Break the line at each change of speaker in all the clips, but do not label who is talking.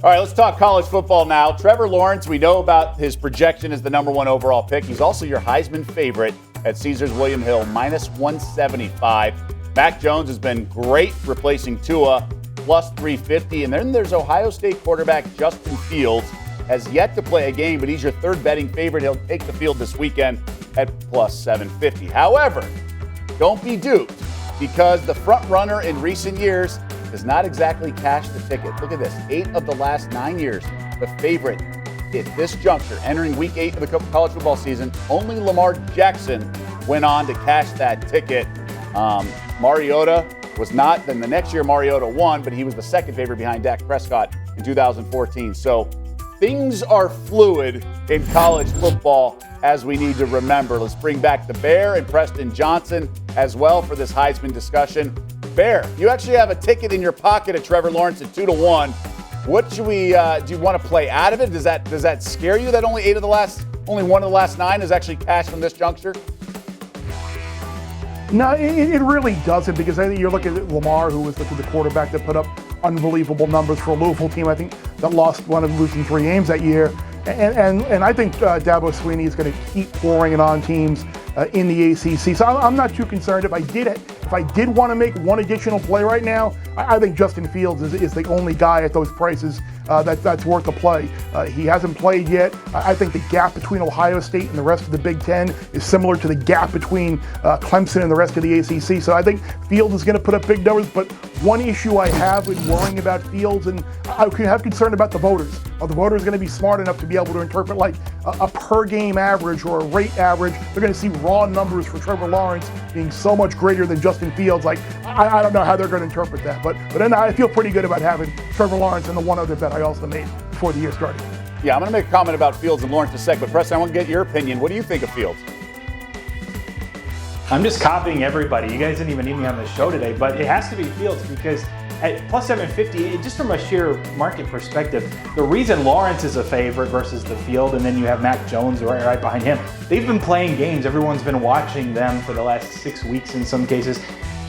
All right, let's talk college football now. Trevor Lawrence, we know about his projection as the number one overall pick. He's also your Heisman favorite at Caesars William Hill, minus 175. Mac Jones has been great replacing Tua, plus 350. And then there's Ohio State quarterback Justin Fields, has yet to play a game, but he's your third betting favorite. He'll take the field this weekend at plus 750. However, don't be duped, because the front runner in recent years does not exactly cash the ticket. Look at this. 8 of the last 9 years, the favorite at this juncture, entering week 8 of the college football season, only Lamar Jackson went on to cash that ticket. Mariota was not. Then the next year, Mariota won, but he was the second favorite behind Dak Prescott in 2014. So things are fluid in college football, as we need to remember. Let's bring back the Bear and Preston Johnson as well for this Heisman discussion. Bear, you actually have a ticket in your pocket at Trevor Lawrence at 2-1. What should we? Do you want to play out of it? Does that scare you that only one of the last 9 is actually cashed from this juncture?
No, it really doesn't, because I think you're looking at Lamar, who was the quarterback that put up unbelievable numbers for a Louisville team, I think, that wound up losing 3 games that year. And I think Dabo Swinney is going to keep pouring it on teams in the ACC. So I'm not too concerned. If I did want to make one additional play right now, I think Justin Fields is the only guy at those prices that's worth a play. He hasn't played yet. I think the gap between Ohio State and the rest of the Big Ten is similar to the gap between Clemson and the rest of the ACC. So I think Fields is going to put up big numbers. But one issue I have with worrying about Fields, and I have concern about the voters. Are the voters going to be smart enough to be able to interpret like a per game average or a rate average? They're going to see raw numbers for Trevor Lawrence being so much greater than Justin Fields. Like, I don't know how they're going to interpret that. But then I feel pretty good about having Trevor Lawrence and the one other bet I also made before the year started.
Yeah, I'm going to make a comment about Fields and Lawrence in a sec, but Preston, I want to get your opinion. What do you think of Fields?
I'm just copying everybody. You guys didn't even need me on the show today, but it has to be Fields, because at plus 750, just from a sheer market perspective, the reason Lawrence is a favorite versus the field, and then you have Mac Jones right behind him, they've been playing games. Everyone's been watching them for the last 6 weeks in some cases.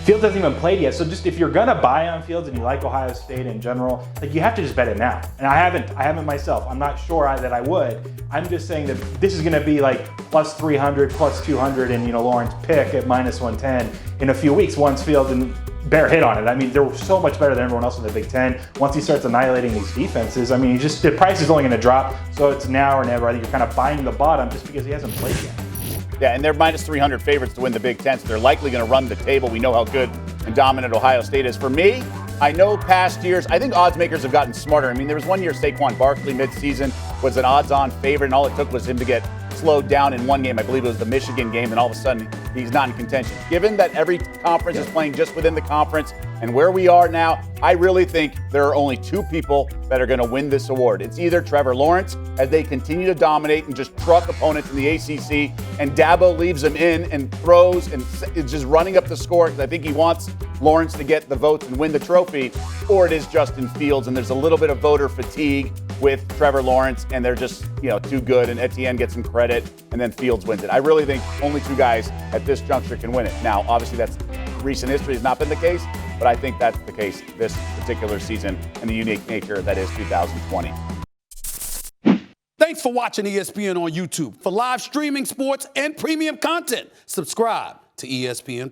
Fields hasn't even played yet. So just if you're gonna buy on Fields and you like Ohio State in general, like, you have to just bet it now. And I haven't myself. I'm not sure that I would. I'm just saying that this is gonna be like plus 300, plus 200, and Lawrence pick at minus 110 in a few weeks once Fields and Bear hit on it. I mean, they're so much better than everyone else in the Big Ten. Once he starts annihilating these defenses, I mean, the price is only going to drop. So it's now or never. I think you're kind of buying the bottom just because he hasn't played yet.
Yeah, and they're minus 300 favorites to win the Big Ten, so they're likely going to run the table. We know how good and dominant Ohio State is. For me, I know past years, I think odds makers have gotten smarter. I mean, there was one year Saquon Barkley midseason was an odds-on favorite, and all it took was him to get slowed down in one game. I believe it was the Michigan game, and all of a sudden he's not in contention. Given that every conference is playing just within the conference and where we are now, I really think there are only 2 people that are going to win this award. It's either Trevor Lawrence, as they continue to dominate and just truck opponents in the ACC, and Dabo leaves them in and throws and is just running up the score because I think he wants Lawrence to get the votes and win the trophy, or it is Justin Fields, and there's a little bit of voter fatigue with Trevor Lawrence, and they're just too good, and Etienne gets some credit, and then Fields wins it. I really think only 2 guys at this juncture can win it. Now, obviously, that's recent history has not been the case, but I think that's the case this particular season and the unique nature that is 2020.
Thanks for watching ESPN on YouTube. For live streaming sports and premium content, subscribe to ESPN+.